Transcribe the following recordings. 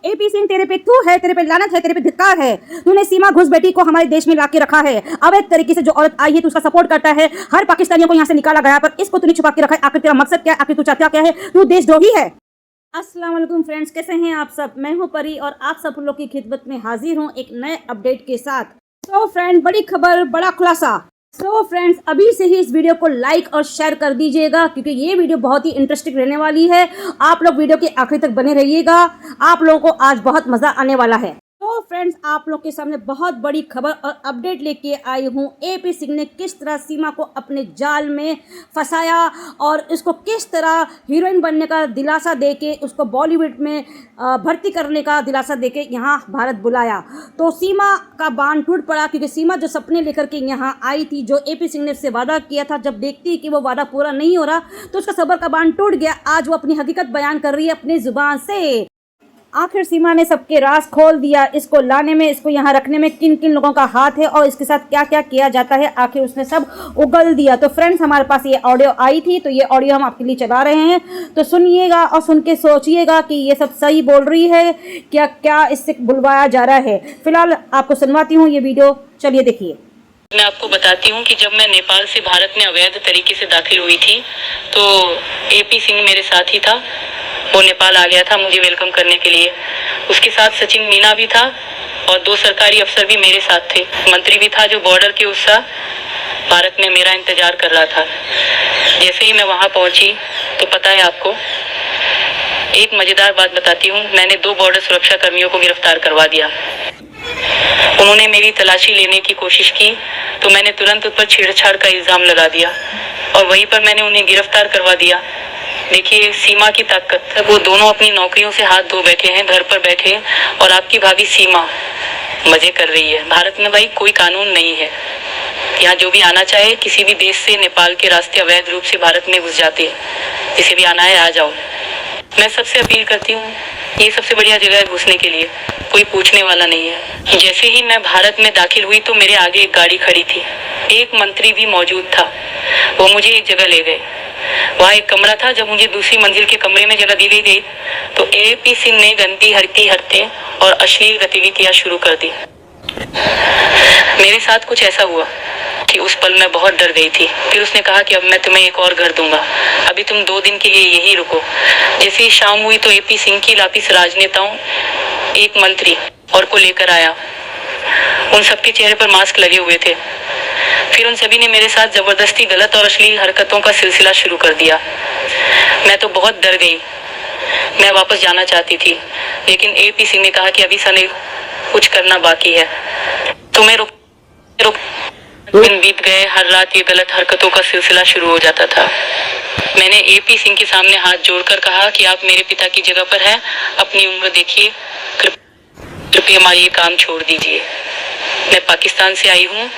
AP Singh, तेरे पे थू है, तेरे पे लानत है, तेरे पे धिक्कार है। तूने सीमा घुसपैठी को हमारे देश में लाके रखा है। अवैध तरीके से जो औरत आई है तो उसका सपोर्ट करता है। हर पाकिस्तानियों को यहाँ से निकाला गया, पर इसको तूने छुपा के रखा है। आखिर तेरा मकसद क्या है? आखिर तू चाहता क्या है? तू देशद्रोही है। अस्सलाम वालेकुम फ्रेंड्स, कैसे हैं आप सब? मैं हूं परी और आप सब लोग की खिदमत में हाजिर हूं एक नए अपडेट के साथ। तो फ्रेंड, बड़ी खबर, बड़ा खुलासा। सो फ्रेंड्स, अभी से ही इस वीडियो को लाइक और शेयर कर दीजिएगा क्योंकि ये वीडियो बहुत ही इंटरेस्टिंग रहने वाली है। आप लोग वीडियो के आखिर तक बने रहिएगा, आप लोगों को आज बहुत मजा आने वाला है। तो फ्रेंड्स, आप लोग के सामने बहुत बड़ी खबर और अपडेट लेके आई हूँ। एपी सिंह ने किस तरह सीमा को अपने जाल में फंसाया और इसको किस तरह हीरोइन बनने का दिलासा देके उसको बॉलीवुड में भर्ती करने का दिलासा देके यहाँ भारत बुलाया। तो सीमा का बांध टूट पड़ा क्योंकि सीमा जो सपने लेकर के यहाँ आई थी, जो एपी सिंह ने उससे वादा किया था, जब देखती कि वो वादा पूरा नहीं हो रहा तो उसका सब्र का बांध टूट गया। आज वो अपनी हकीकत बयान कर रही है अपनी जुबान से। आखिर सीमा ने सबके राज खोल दिया। इसको लाने में, इसको यहाँ रखने में किन किन लोगों का हाथ है और इसके साथ क्या क्या किया जाता है, आखिर उसने सब उगल दिया। तो फ्रेंड्स, हमारे पास ये ऑडियो आई थी तो ये ऑडियो हम आपके लिए चला रहे हैं, तो सुनिएगा और सुन के सोचिएगा कि ये सब सही बोल रही है क्या क्या इससे बुलवाया जा रहा है। फिलहाल आपको सुनवाती हूँ ये वीडियो, चलिए देखिए। मैं आपको बताती हूँ कि जब मैं नेपाल से भारत में अवैध तरीके से दाखिल हुई थी तो एपी सिंह मेरे साथ ही था। वो नेपाल आ गया था मुझे वेलकम करने के लिए। उसके साथ सचिन मीना भी था और 2 सरकारी अफसर भी मेरे साथ थे। मंत्री भी था जो बॉर्डर के उस भारत में मेरा इंतजार कर रहा था। जैसे ही मैं वहाँ पहुँची तो पता है आपको, एक मजेदार बात बताती हूँ, मैंने 2 बॉर्डर सुरक्षा कर्मियों को गिरफ्तार करवा दिया। उन्होंने मेरी तलाशी लेने की कोशिश की तो मैंने तुरंत उस पर छेड़छाड़ का इल्जाम लगा दिया और वहीं पर मैंने उन्हें गिरफ्तार करवा दिया। देखिए सीमा की ताकत, वो दोनों अपनी नौकरियों से हाथ धो बैठे हैं, घर पर बैठे, और आपकी भाभी सीमा मजे कर रही है। भारत में भाई कोई कानून नहीं है। यहाँ जो भी आना चाहे किसी भी देश से नेपाल के रास्ते अवैध रूप से भारत में घुस जाते हैं। जिसे भी आना है आ जाओ। मैं सबसे अपील करती हूँ, ये सबसे बढ़िया जगह है घुसने के लिए, कोई पूछने वाला नहीं है। जैसे ही मैं भारत में दाखिल हुई तो मेरे आगे एक गाड़ी खड़ी थी, एक मंत्री भी मौजूद था। वो मुझे एक जगह ले गए। वहाँ एक कमरा था। जब मुझे दूसरी मंजिल के कमरे में जगह दी गई तो एपी सिंह ने गंदी हरकतें और अश्लील गतिविधियां शुरू कर दी। मेरे साथ कुछ ऐसा हुआ कि उस पल मैं बहुत डर गई थी। फिर उसने कहा कि अब मैं तुम्हें एक और घर दूंगा, अभी तुम 2 दिन के लिए यहीं रुको। जैसे ही शाम हुई तो एपी सिंह की लापीस राजनेताओं, एक मंत्री और को लेकर आया। उन सबके चेहरे पर मास्क लगे हुए थे। फिर उन सभी ने मेरे साथ जबरदस्ती गलत और अश्लील हरकतों का सिलसिला शुरू कर दिया। मैं तो बहुत डर गई। मैं वापस जाना चाहती थी लेकिन एपी सिंह ने कहा कि अभी सने कुछ करना बाकी है, तुम्हें रुक दिन बीत गए। हर रात ये गलत हरकतों का सिलसिला शुरू हो जाता था। मैंने एपी सिंह के सामने हाथ जोड़कर कहा कि आप मेरे पिता की जगह पर हैं, अपनी उम्र देखिए, कृपया हमारी ये काम छोड़ दीजिए। मैं पाकिस्तान से आई हूँ।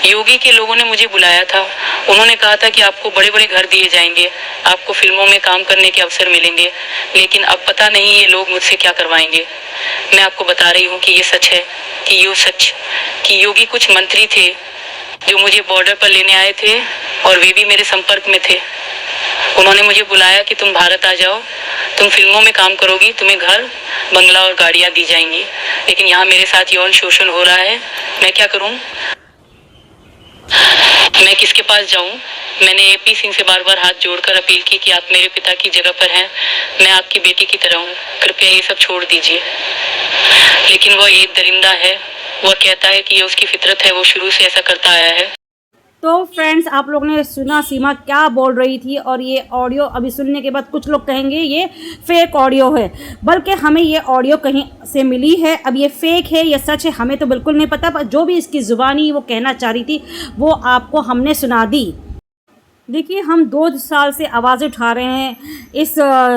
योगी के लोगों ने मुझे बुलाया था। उन्होंने कहा था कि आपको बड़े बड़े घर दिए जाएंगे, आपको फिल्मों में काम करने के अवसर मिलेंगे, लेकिन अब पता नहीं ये लोग मुझसे क्या करवाएंगे। मैं आपको बता रही हूँ कि ये सच है, कि योगी कुछ मंत्री थे जो मुझे बॉर्डर पर लेने आए थे और वे भी मेरे संपर्क में थे। उन्होंने मुझे बुलाया कि तुम भारत आ जाओ, तुम फिल्मों में काम करोगी, तुम्हें घर, बंगला और गाड़ियाँ दी जाएंगी, लेकिन यहाँ मेरे साथ यौन शोषण हो रहा है। मैं क्या करूँ? मैं किसके पास जाऊं? मैंने एपी सिंह से बार बार हाथ जोड़कर अपील की कि आप मेरे पिता की जगह पर हैं, मैं आपकी बेटी की तरह हूं, कृपया ये सब छोड़ दीजिए। लेकिन वह एक दरिंदा है। वह कहता है कि ये उसकी फितरत है, वो शुरू से ऐसा करता आया है। तो फ्रेंड्स, आप लोग ने सुना सीमा क्या बोल रही थी और ये ऑडियो अभी सुनने के बाद कुछ लोग कहेंगे ये फेक ऑडियो है, बल्कि हमें ये ऑडियो कहीं से मिली है। अब ये फेक है या सच है हमें तो बिल्कुल नहीं पता, पर जो भी इसकी ज़ुबानी वो कहना चाह रही थी वो आपको हमने सुना दी। देखिए, हम 2 साल से आवाज़ उठा रहे हैं इस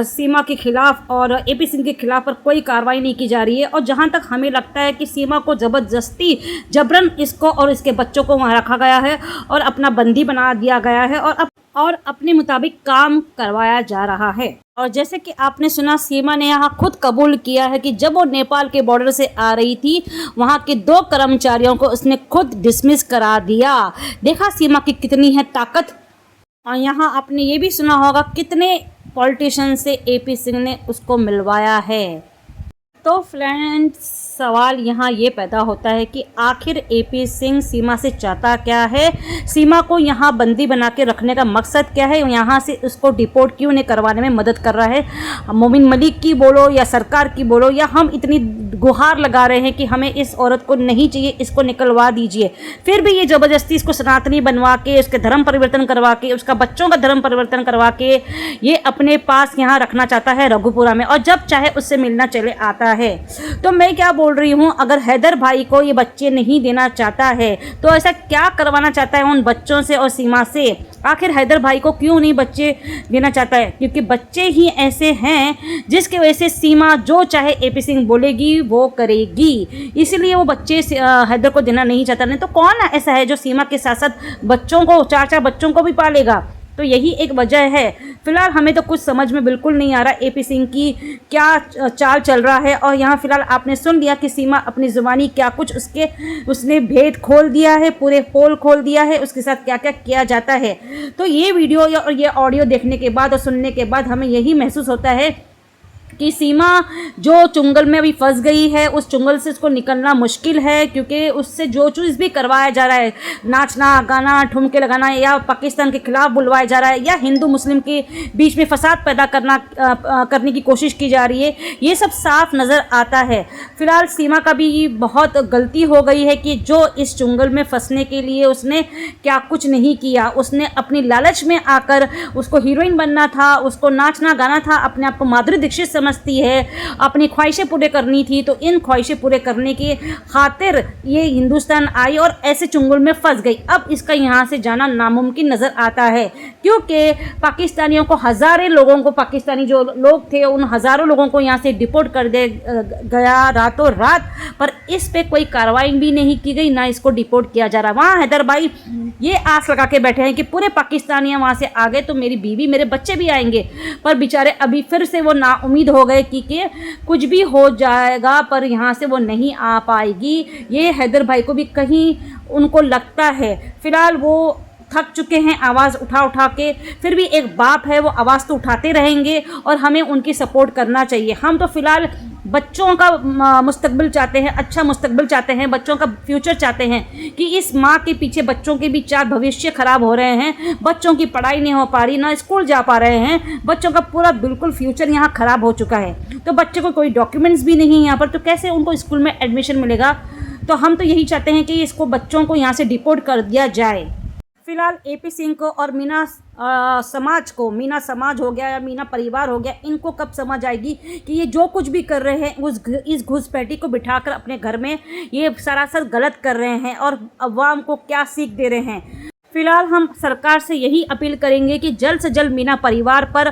सीमा के खिलाफ और एपी सिंह के खिलाफ, पर कोई कार्रवाई नहीं की जा रही है। और जहां तक हमें लगता है कि सीमा को ज़बरदस्ती जबरन इसको और इसके बच्चों को वहां रखा गया है और अपना बंदी बना दिया गया है और अपने मुताबिक काम करवाया जा रहा है। और जैसे कि आपने सुना, सीमा ने यहाँ खुद कबूल किया है कि जब वो नेपाल के बॉर्डर से आ रही थी वहाँ के 2 कर्मचारियों को उसने खुद डिसमिस करा दिया। देखा सीमा की कितनी है ताकत। और यहाँ आपने ये भी सुना होगा कितने पॉलिटिशियन से एपी सिंह ने उसको मिलवाया है। तो फ्रेंड्स, सवाल यहाँ ये पैदा होता है कि आखिर एपी सिंह सीमा से चाहता क्या है, सीमा को यहाँ बंदी बना के रखने का मकसद क्या है, यहाँ से उसको डिपोर्ट क्यों नहीं करवाने में मदद कर रहा है। मोमिन मलिक की बोलो या सरकार की बोलो, या हम इतनी गुहार लगा रहे हैं कि हमें इस औरत को नहीं चाहिए, इसको निकलवा दीजिए, फिर भी ये ज़बरदस्ती इसको सनातनी बनवा के, उसके धर्म परिवर्तन करवा के, उसका बच्चों का धर्म परिवर्तन करवा के ये अपने पास यहाँ रखना चाहता है रघुपुरा में, और जब चाहे उससे मिलना चले आता है। तो मैं क्या बोल रही हूँ, अगर हैदर भाई को ये बच्चे नहीं देना चाहता है तो ऐसा क्या करवाना चाहता है उन बच्चों से और सीमा से। आखिर हैदर भाई को क्यों नहीं बच्चे देना चाहता है, क्योंकि बच्चे ही ऐसे हैं जिसकी वजह से सीमा जो चाहे एपी सिंह बोलेगी वो करेगी, इसलिए वो बच्चे हैदर को देना नहीं चाहता। नहीं तो कौन ऐसा है जो सीमा के साथ साथ बच्चों को, 4-4 बच्चों को भी पालेगा। तो यही एक वजह है। फिलहाल हमें तो कुछ समझ में बिल्कुल नहीं आ रहा एपी सिंह की क्या चाल चल रहा है। और यहाँ फिलहाल आपने सुन लिया कि सीमा अपनी ज़ुबानी क्या कुछ उसने भेद खोल दिया है, पूरे पोल खोल दिया है, उसके साथ क्या क्या किया जाता है। तो ये वीडियो और ये ऑडियो देखने के बाद और सुनने के बाद हमें यही महसूस होता है कि सीमा जो चुंगल में अभी फंस गई है, उस चुंगल से उसको निकलना मुश्किल है, क्योंकि उससे जो चीज़ भी करवाया जा रहा है, नाचना गाना ठुमके लगाना, या पाकिस्तान के खिलाफ बुलवाया जा रहा है, या हिंदू मुस्लिम के बीच में फसाद पैदा करने की कोशिश की जा रही है, ये सब साफ नज़र आता है। फिलहाल सीमा का भी बहुत गलती हो गई है कि जो इस चुंगल में फंसने के लिए उसने क्या कुछ नहीं किया। उसने अपनी लालच में आकर, उसको हीरोइन बनना था, उसको नाचना गाना था, अपने आप को माधुरी दीक्षित समझती है, अपनी ख्वाहिशें पूरे करनी थी, तो इन ख्वाहिशें पूरे करने की खातिर ये हिंदुस्तान आई और ऐसे चुंगल में फंस गई। अब इसका यहाँ से जाना नामुमकिन नज़र आता है, क्योंकि पाकिस्तानियों को, हज़ारों लोगों को, पाकिस्तानी जो लोग थे उन हज़ारों लोगों को यहाँ से डिपोर्ट कर दे गया रातों रात, पर इस पे कोई कार्रवाई भी नहीं की गई, ना इसको डिपोर्ट किया जा रहा। वहाँ हैदर भाई ये आस लगा के बैठे हैं कि पूरे पाकिस्तानियाँ वहाँ से आ गए तो मेरी बीवी मेरे बच्चे भी आएंगे, पर बेचारे अभी फिर से वो नाउम्मीद हो गए कि कुछ भी हो जाएगा, पर यहाँ से वो नहीं आ पाएगी। ये हैदर भाई को भी कहीं उनको लगता है। फिलहाल वो थक चुके हैं आवाज़ उठा उठा के, फिर भी एक बाप है वो आवाज़ तो उठाते रहेंगे और हमें उनकी सपोर्ट करना चाहिए। हम तो फ़िलहाल बच्चों का मुस्तकबिल चाहते हैं, अच्छा मुस्तकबिल चाहते हैं, बच्चों का फ्यूचर चाहते हैं कि इस माँ के पीछे बच्चों के भी 4 भविष्य ख़राब हो रहे हैं, बच्चों की पढ़ाई नहीं हो पा रही, ना स्कूल जा पा रहे हैं, बच्चों का पूरा बिल्कुल फ्यूचर यहाँ ख़राब हो चुका है। तो बच्चे को कोई डॉक्यूमेंट्स भी नहीं है यहाँ पर, तो कैसे उनको स्कूल में एडमिशन मिलेगा। तो हम तो यही चाहते हैं कि इसको बच्चों को यहाँ से डिपोर्ट कर दिया जाए। फिलहाल एपी सिंह को और मीना समाज को, मीना समाज हो गया या मीना परिवार हो गया, इनको कब समझ आएगी कि ये जो कुछ भी कर रहे हैं इस घुसपैठी को बिठाकर अपने घर में ये सरासर गलत कर रहे हैं और अवाम को क्या सीख दे रहे हैं। फिलहाल हम सरकार से यही अपील करेंगे कि जल्द से जल्द मीना परिवार पर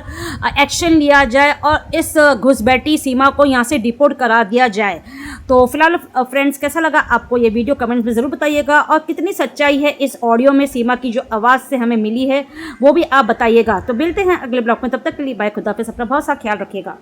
एक्शन लिया जाए और इस घुसपैठी सीमा को यहाँ से डिपोर्ट करा दिया जाए। तो फिलहाल फ्रेंड्स, कैसा लगा आपको ये वीडियो कमेंट्स में ज़रूर बताइएगा, और कितनी सच्चाई है इस ऑडियो में, सीमा की जो आवाज़ से हमें मिली है वो भी आप बताइएगा। तो मिलते हैं अगले ब्लॉग में, तब तक के लिए बाय, खुदा हाफिज़, अपना बहुत सा ख्याल रखिएगा।